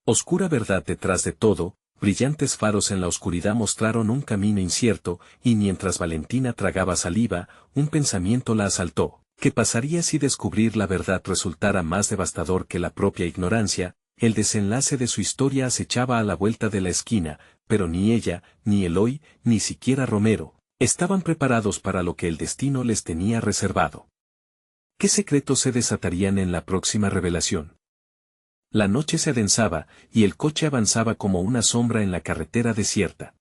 oscura verdad detrás de todo. Brillantes faros en la oscuridad mostraron un camino incierto, y mientras Valentina tragaba saliva, un pensamiento la asaltó. ¿Qué pasaría si descubrir la verdad resultara más devastador que la propia ignorancia? El desenlace de su historia acechaba a la vuelta de la esquina, pero ni ella, ni Eloy, ni siquiera Romero, estaban preparados para lo que el destino les tenía reservado. ¿Qué secretos se desatarían en la próxima revelación? La noche se adensaba, y el coche avanzaba como una sombra en la carretera desierta.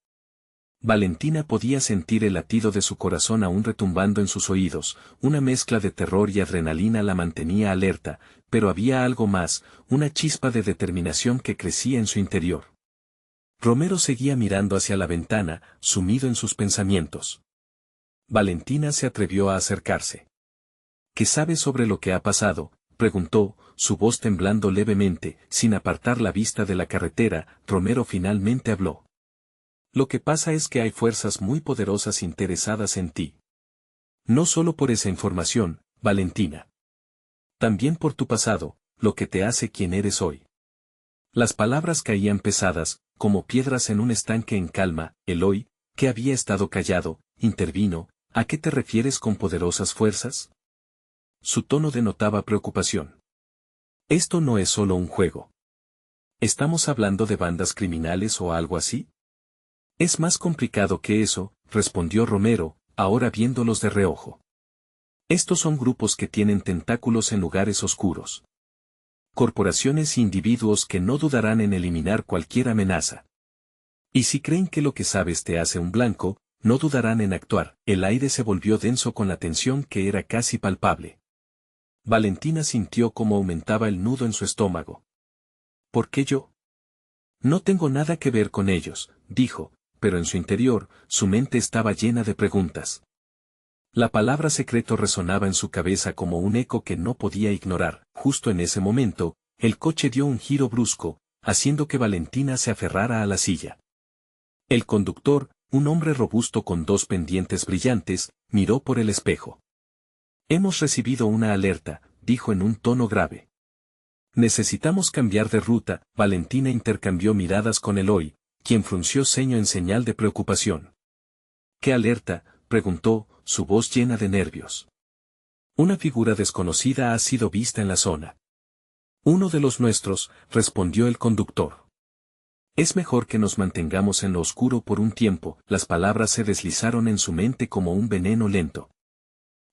Valentina podía sentir el latido de su corazón aún retumbando en sus oídos, una mezcla de terror y adrenalina la mantenía alerta, pero había algo más, una chispa de determinación que crecía en su interior. Romero seguía mirando hacia la ventana, sumido en sus pensamientos. Valentina se atrevió a acercarse. «¿Qué sabes sobre lo que ha pasado?», preguntó, su voz temblando levemente, sin apartar la vista de la carretera. Romero finalmente habló. «Lo que pasa es que hay fuerzas muy poderosas interesadas en ti. No solo por esa información, Valentina. También por tu pasado, lo que te hace quien eres hoy». Las palabras caían pesadas, como piedras en un estanque en calma. Eloy, que había estado callado, intervino. «¿A qué te refieres con poderosas fuerzas?». Su tono denotaba preocupación. «Esto no es solo un juego. ¿Estamos hablando de bandas criminales o algo así?». «Es más complicado que eso», respondió Romero, ahora viéndolos de reojo. «Estos son grupos que tienen tentáculos en lugares oscuros. Corporaciones e individuos que no dudarán en eliminar cualquier amenaza. Y si creen que lo que sabes te hace un blanco, no dudarán en actuar». El aire se volvió denso con la tensión que era casi palpable. Valentina sintió cómo aumentaba el nudo en su estómago. «¿Por qué yo?». «No tengo nada que ver con ellos», dijo, pero en su interior, su mente estaba llena de preguntas. La palabra secreto resonaba en su cabeza como un eco que no podía ignorar. Justo en ese momento, el coche dio un giro brusco, haciendo que Valentina se aferrara a la silla. El conductor, un hombre robusto con dos pendientes brillantes, miró por el espejo. Hemos recibido una alerta, dijo en un tono grave. Necesitamos cambiar de ruta. Valentina intercambió miradas con Eloy, quien frunció ceño en señal de preocupación. ¿Qué alerta?, preguntó, su voz llena de nervios. Una figura desconocida ha sido vista en la zona. Uno de los nuestros, respondió el conductor. Es mejor que nos mantengamos en lo oscuro por un tiempo. Las palabras se deslizaron en su mente como un veneno lento.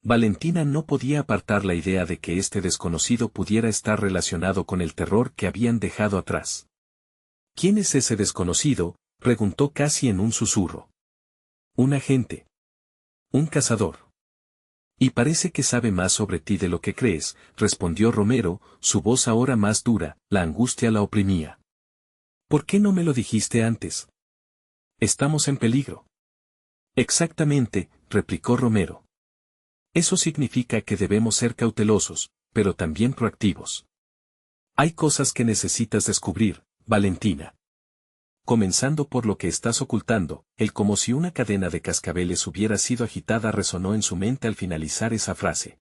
Valentina no podía apartar la idea de que este desconocido pudiera estar relacionado con el terror que habían dejado atrás. ¿Quién es ese desconocido?, preguntó casi en un susurro. Un agente. Un cazador. Y parece que sabe más sobre ti de lo que crees, respondió Romero, su voz ahora más dura. La angustia la oprimía. ¿Por qué no me lo dijiste antes? Estamos en peligro. Exactamente, replicó Romero. Eso significa que debemos ser cautelosos, pero también proactivos. Hay cosas que necesitas descubrir, Valentina. Comenzando por lo que estás ocultando, como si una cadena de cascabeles hubiera sido agitada resonó en su mente al finalizar esa frase.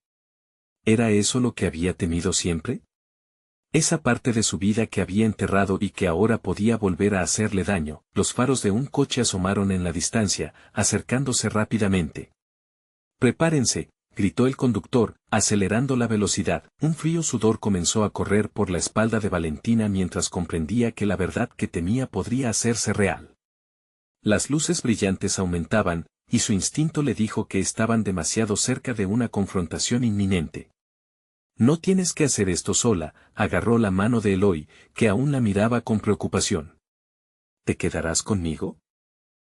¿Era eso lo que había temido siempre? Esa parte de su vida que había enterrado y que ahora podía volver a hacerle daño. Los faros de un coche asomaron en la distancia, acercándose rápidamente. Prepárense, gritó el conductor, acelerando la velocidad. Un frío sudor comenzó a correr por la espalda de Valentina mientras comprendía que la verdad que temía podría hacerse real. Las luces brillantes aumentaban, y su instinto le dijo que estaban demasiado cerca de una confrontación inminente. No tienes que hacer esto sola, agarró la mano de Eloy, que aún la miraba con preocupación. ¿Te quedarás conmigo?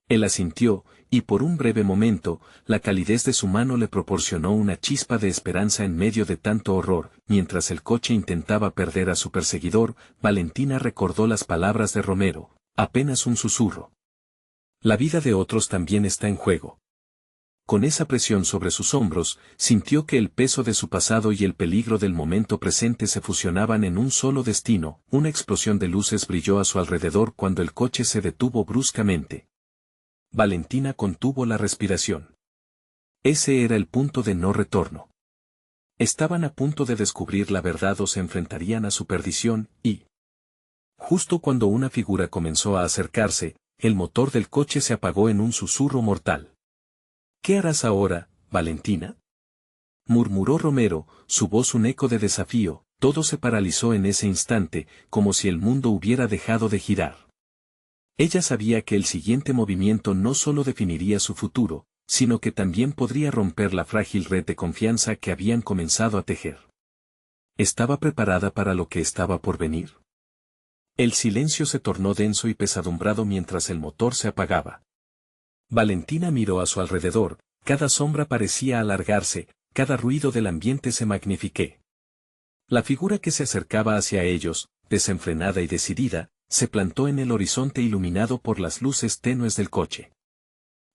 Él asintió, y por un breve momento, la calidez de su mano le proporcionó una chispa de esperanza en medio de tanto horror. Mientras el coche intentaba perder a su perseguidor, Valentina recordó las palabras de Romero, apenas un susurro. La vida de otros también está en juego. Con esa presión sobre sus hombros, sintió que el peso de su pasado y el peligro del momento presente se fusionaban en un solo destino. Una explosión de luces brilló a su alrededor cuando el coche se detuvo bruscamente. Valentina contuvo la respiración. Ese era el punto de no retorno. Estaban a punto de descubrir la verdad o se enfrentarían a su perdición, y... Justo cuando una figura comenzó a acercarse, el motor del coche se apagó en un susurro mortal. ¿Qué harás ahora, Valentina?, murmuró Romero, su voz un eco de desafío. Todo se paralizó en ese instante, como si el mundo hubiera dejado de girar. Ella sabía que el siguiente movimiento no solo definiría su futuro, sino que también podría romper la frágil red de confianza que habían comenzado a tejer. ¿Estaba preparada para lo que estaba por venir? El silencio se tornó denso y pesadumbrado mientras el motor se apagaba. Valentina miró a su alrededor, cada sombra parecía alargarse, cada ruido del ambiente se magnifiqué. La figura que se acercaba hacia ellos, desenfrenada y decidida, se plantó en el horizonte iluminado por las luces tenues del coche.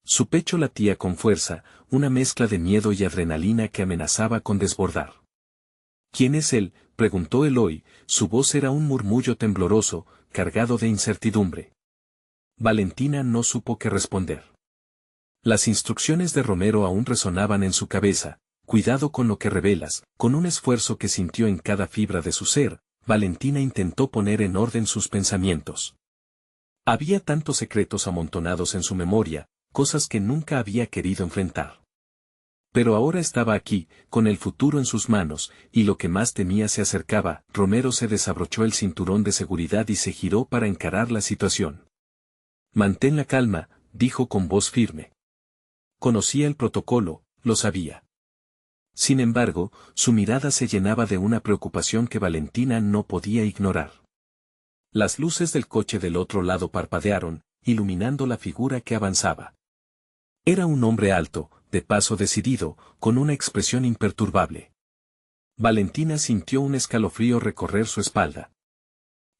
Su pecho latía con fuerza, una mezcla de miedo y adrenalina que amenazaba con desbordar. ¿Quién es él?, preguntó Eloy, su voz era un murmullo tembloroso, cargado de incertidumbre. Valentina no supo qué responder. Las instrucciones de Romero aún resonaban en su cabeza. Cuidado con lo que revelas. Con un esfuerzo que sintió en cada fibra de su ser, Valentina intentó poner en orden sus pensamientos. Había tantos secretos amontonados en su memoria, cosas que nunca había querido enfrentar. Pero ahora estaba aquí, con el futuro en sus manos, y lo que más temía se acercaba. Romero se desabrochó el cinturón de seguridad y se giró para encarar la situación. Mantén la calma, dijo con voz firme. Conocía el protocolo, lo sabía. Sin embargo, su mirada se llenaba de una preocupación que Valentina no podía ignorar. Las luces del coche del otro lado parpadearon, iluminando la figura que avanzaba. Era un hombre alto, de paso decidido, con una expresión imperturbable. Valentina sintió un escalofrío recorrer su espalda.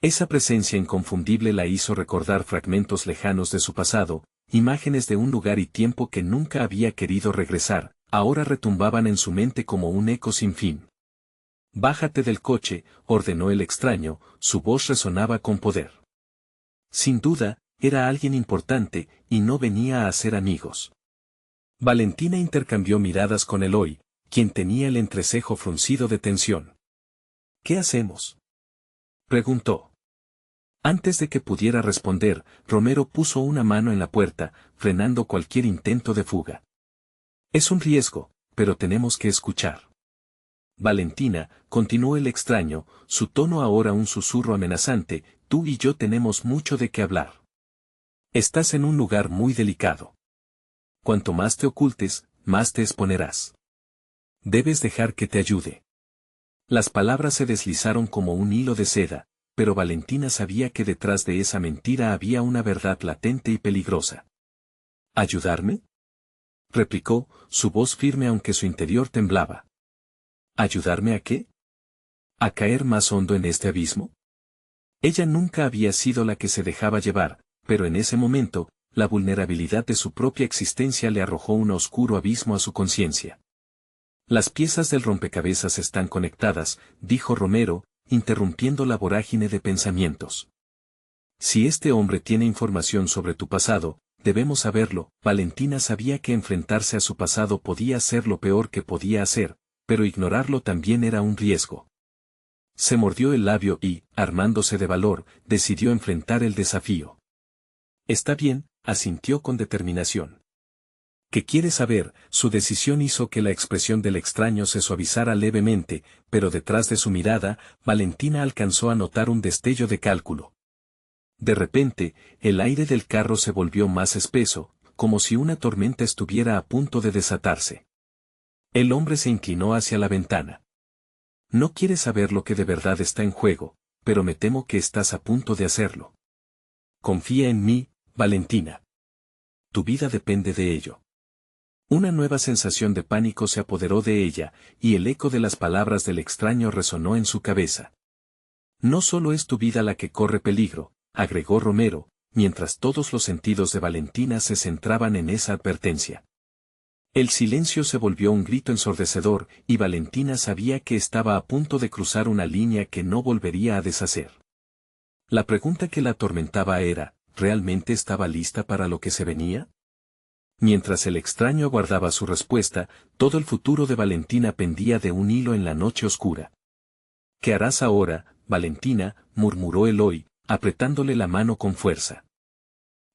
Esa presencia inconfundible la hizo recordar fragmentos lejanos de su pasado, imágenes de un lugar y tiempo que nunca había querido regresar, ahora retumbaban en su mente como un eco sin fin. Bájate del coche, ordenó el extraño, su voz resonaba con poder. Sin duda, era alguien importante, y no venía a hacer amigos. Valentina intercambió miradas con Eloy, quien tenía el entrecejo fruncido de tensión. ¿Qué hacemos?, preguntó. Antes de que pudiera responder, Romero puso una mano en la puerta, frenando cualquier intento de fuga. Es un riesgo, pero tenemos que escuchar. Valentina, continuó el extraño, su tono ahora un susurro amenazante, tú y yo tenemos mucho de qué hablar. Estás en un lugar muy delicado. Cuanto más te ocultes, más te exponerás. Debes dejar que te ayude. Las palabras se deslizaron como un hilo de seda, pero Valentina sabía que detrás de esa mentira había una verdad latente y peligrosa. ¿Ayudarme?, replicó, su voz firme aunque su interior temblaba. ¿Ayudarme a qué? ¿A caer más hondo en este abismo? Ella nunca había sido la que se dejaba llevar, pero en ese momento, la vulnerabilidad de su propia existencia le arrojó un oscuro abismo a su conciencia. Las piezas del rompecabezas están conectadas, dijo Romero, interrumpiendo la vorágine de pensamientos. Si este hombre tiene información sobre tu pasado, debemos saberlo. Valentina sabía que enfrentarse a su pasado podía ser lo peor que podía hacer, pero ignorarlo también era un riesgo. Se mordió el labio y, armándose de valor, decidió enfrentar el desafío. Está bien, asintió con determinación. ¿Qué quiere saber? Su decisión hizo que la expresión del extraño se suavizara levemente, pero detrás de su mirada, Valentina alcanzó a notar un destello de cálculo. De repente, el aire del carro se volvió más espeso, como si una tormenta estuviera a punto de desatarse. El hombre se inclinó hacia la ventana. No quieres saber lo que de verdad está en juego, pero me temo que estás a punto de hacerlo. Confía en mí, Valentina. Tu vida depende de ello. Una nueva sensación de pánico se apoderó de ella, y el eco de las palabras del extraño resonó en su cabeza. No solo es tu vida la que corre peligro, agregó Romero, mientras todos los sentidos de Valentina se centraban en esa advertencia. El silencio se volvió un grito ensordecedor, y Valentina sabía que estaba a punto de cruzar una línea que no volvería a deshacer. La pregunta que la atormentaba era, ¿realmente estaba lista para lo que se venía? Mientras el extraño aguardaba su respuesta, todo el futuro de Valentina pendía de un hilo en la noche oscura. ¿Qué harás ahora, Valentina?, murmuró Eloy, apretándole la mano con fuerza.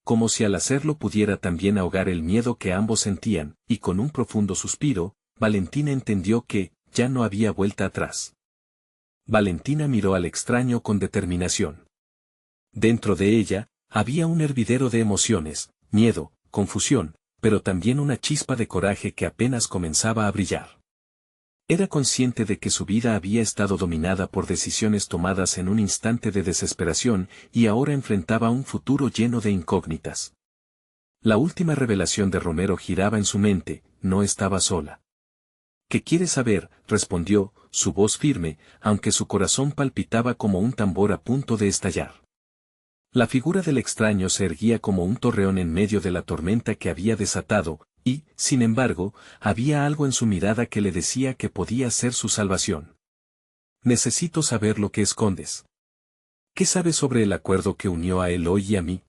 Como si al hacerlo pudiera también ahogar el miedo que ambos sentían, y con un profundo suspiro, Valentina entendió que, ya no había vuelta atrás. Valentina miró al extraño con determinación. Dentro de ella, había un hervidero de emociones, miedo, confusión, pero también una chispa de coraje que apenas comenzaba a brillar. Era consciente de que su vida había estado dominada por decisiones tomadas en un instante de desesperación, y ahora enfrentaba un futuro lleno de incógnitas. La última revelación de Romero giraba en su mente, no estaba sola. ¿Qué quieres saber?, respondió, su voz firme, aunque su corazón palpitaba como un tambor a punto de estallar. La figura del extraño se erguía como un torreón en medio de la tormenta que había desatado, y, sin embargo, había algo en su mirada que le decía que podía ser su salvación. Necesito saber lo que escondes. ¿Qué sabes sobre el acuerdo que unió a Eloy y a mí?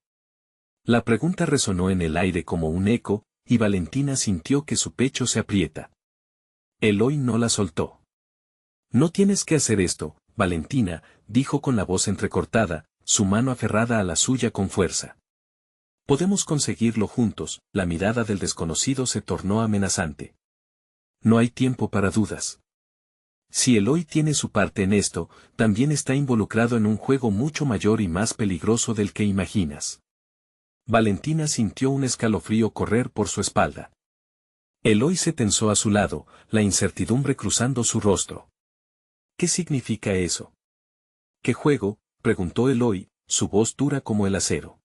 La pregunta resonó en el aire como un eco, y Valentina sintió que su pecho se aprieta. Eloy no la soltó. No tienes que hacer esto, Valentina, dijo con la voz entrecortada, su mano aferrada a la suya con fuerza. Podemos conseguirlo juntos. La mirada del desconocido se tornó amenazante. No hay tiempo para dudas. Si Eloy tiene su parte en esto, también está involucrado en un juego mucho mayor y más peligroso del que imaginas. Valentina sintió un escalofrío correr por su espalda. Eloy se tensó a su lado, la incertidumbre cruzando su rostro. ¿Qué significa eso? ¿Qué juego?, preguntó Eloy, su voz dura como el acero.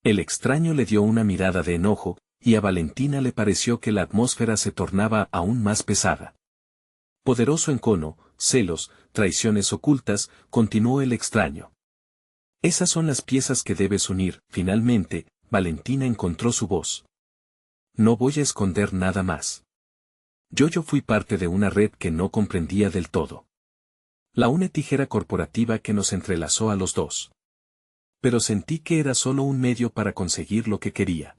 El extraño le dio una mirada de enojo, y a Valentina le pareció que la atmósfera se tornaba aún más pesada. Poderoso encono, celos, traiciones ocultas, continuó el extraño. Esas son las piezas que debes unir. Finalmente, Valentina encontró su voz. No voy a esconder nada más. Yo fui parte de una red que no comprendía del todo. La una tijera corporativa que nos entrelazó a los dos. Pero sentí que era solo un medio para conseguir lo que quería.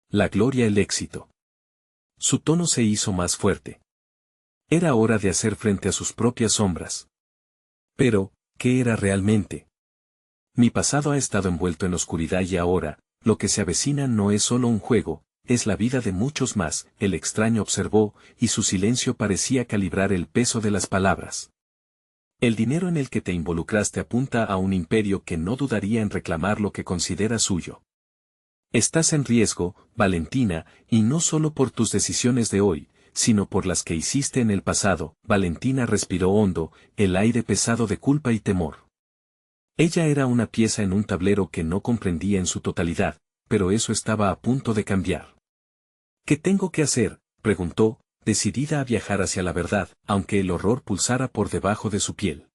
La gloria, el éxito. Su tono se hizo más fuerte. Era hora de hacer frente a sus propias sombras. Pero, ¿qué era realmente? Mi pasado ha estado envuelto en oscuridad y ahora, lo que se avecina no es solo un juego, es la vida de muchos más, el extraño observó, y su silencio parecía calibrar el peso de las palabras. El dinero en el que te involucraste apunta a un imperio que no dudaría en reclamar lo que considera suyo. Estás en riesgo, Valentina, y no solo por tus decisiones de hoy, sino por las que hiciste en el pasado. Valentina respiró hondo, el aire pesado de culpa y temor. Ella era una pieza en un tablero que no comprendía en su totalidad, pero eso estaba a punto de cambiar. ¿Qué tengo que hacer?, preguntó, decidida a viajar hacia la verdad, aunque el horror pulsara por debajo de su piel.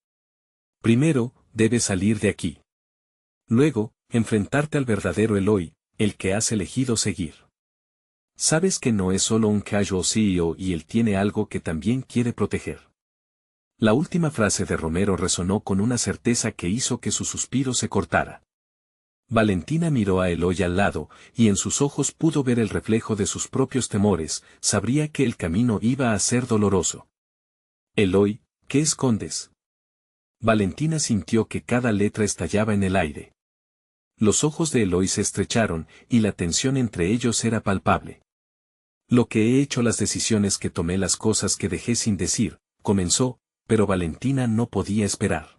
Primero, debes salir de aquí. Luego, enfrentarte al verdadero Eloy, el que has elegido seguir. Sabes que no es solo un casual CEO y él tiene algo que también quiere proteger. La última frase de Romero resonó con una certeza que hizo que su suspiro se cortara. Valentina miró a Eloy al lado, y en sus ojos pudo ver el reflejo de sus propios temores, sabría que el camino iba a ser doloroso. Eloy, ¿qué escondes? Valentina sintió que cada letra estallaba en el aire. Los ojos de Eloy se estrecharon, y la tensión entre ellos era palpable. Lo que he hecho, las decisiones que tomé, las cosas que dejé sin decir, comenzó, pero Valentina no podía esperar.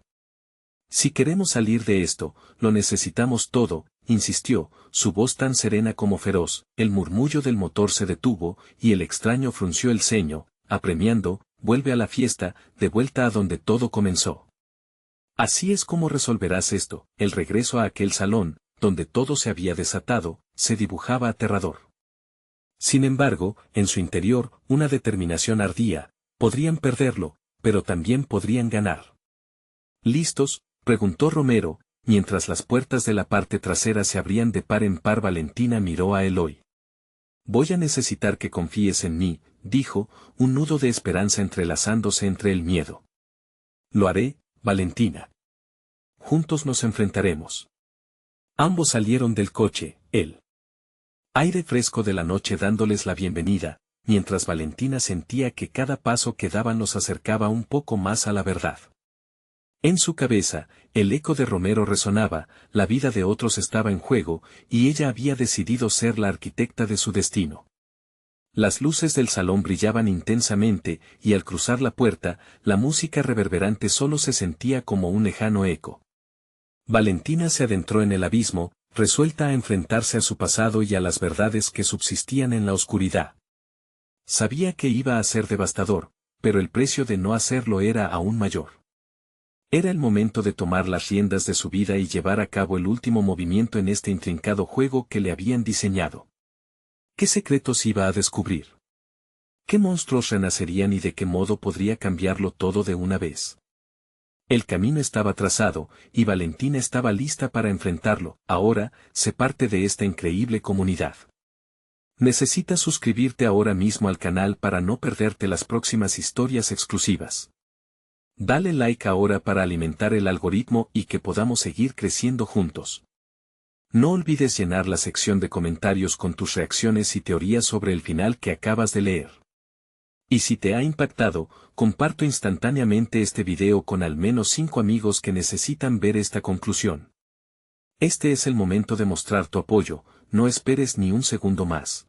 Si queremos salir de esto, lo necesitamos todo, insistió, su voz tan serena como feroz. El murmullo del motor se detuvo, y el extraño frunció el ceño, apremiando, vuelve a la fiesta, de vuelta a donde todo comenzó. Así es como resolverás esto. El regreso a aquel salón, donde todo se había desatado, se dibujaba aterrador. Sin embargo, en su interior, una determinación ardía. Podrían perderlo, pero también podrían ganar. ¿Listos?, preguntó Romero, mientras las puertas de la parte trasera se abrían de par en par. Valentina miró a Eloy. Voy a necesitar que confíes en mí, dijo, un nudo de esperanza entrelazándose entre el miedo. Lo haré, Valentina. Juntos nos enfrentaremos. Ambos salieron del coche, el aire fresco de la noche dándoles la bienvenida, mientras Valentina sentía que cada paso que daban los acercaba un poco más a la verdad. En su cabeza, el eco de Romero resonaba, la vida de otros estaba en juego, y ella había decidido ser la arquitecta de su destino. Las luces del salón brillaban intensamente, y al cruzar la puerta, la música reverberante solo se sentía como un lejano eco. Valentina se adentró en el abismo, resuelta a enfrentarse a su pasado y a las verdades que subsistían en la oscuridad. Sabía que iba a ser devastador, pero el precio de no hacerlo era aún mayor. Era el momento de tomar las riendas de su vida y llevar a cabo el último movimiento en este intrincado juego que le habían diseñado. ¿Qué secretos iba a descubrir? ¿Qué monstruos renacerían y de qué modo podría cambiarlo todo de una vez? El camino estaba trazado, y Valentina estaba lista para enfrentarlo. Ahora, sé parte de esta increíble comunidad. Necesitas suscribirte ahora mismo al canal para no perderte las próximas historias exclusivas. Dale like ahora para alimentar el algoritmo y que podamos seguir creciendo juntos. No olvides llenar la sección de comentarios con tus reacciones y teorías sobre el final que acabas de leer. Y si te ha impactado, comparto instantáneamente este video con al menos 5 amigos que necesitan ver esta conclusión. Este es el momento de mostrar tu apoyo, no esperes ni un segundo más.